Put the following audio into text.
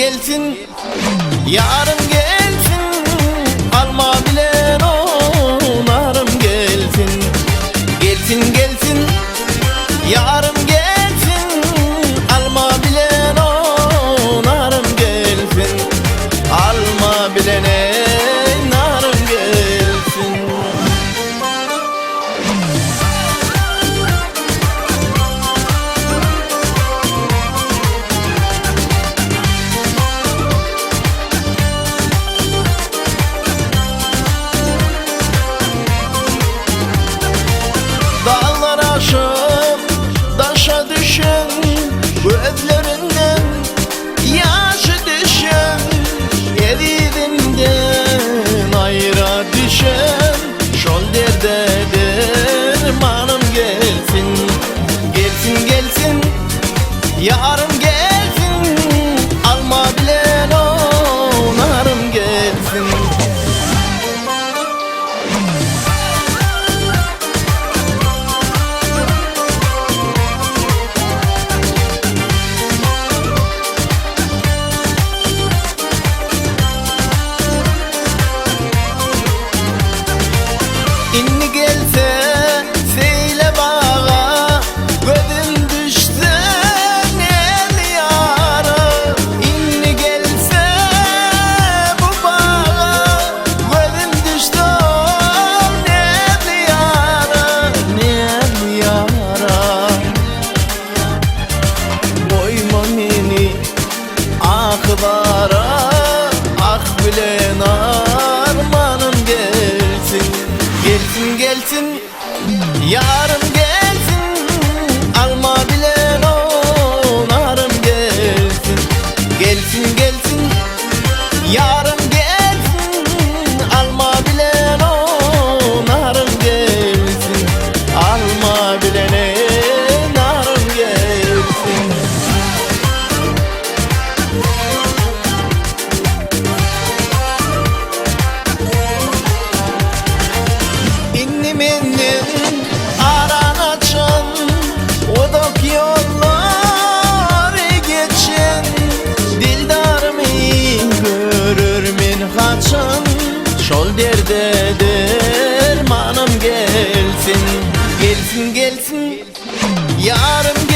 gelsin, yarım gelsin, alma bilen onarım gelsin. Gelsin gelsin, yarım gelsin, alma bilen onarım gelsin. Alma bilene narım gelsin. Dağlar aşıp taşa düşen, gözlerinden yaşı düşen, evinden ayrı düşen, şol derde dermanım gelsin. Gelsin gelsin, yarım gelsin, alma bilen onarım gelsin. İnni gelse seyle bağa, gözüm düşse el yara. İnni gelse bu bağa, gözüm düşse el yara, el yara. Koyma beni aklara, ah bilen armanım gelsin. Gelsin gelsin, yarım gelsin, alma bilen onarım gelsin. Gelsin gelsin, yarım gelsin, alma bilen onarım gelsin. Alma bilene narım gelsin. İnnim innim aran açan, odak yolları geçen, dildarımı görür min kaçan, şol derde dermanım gelsin. Gelsin gelsin, yarım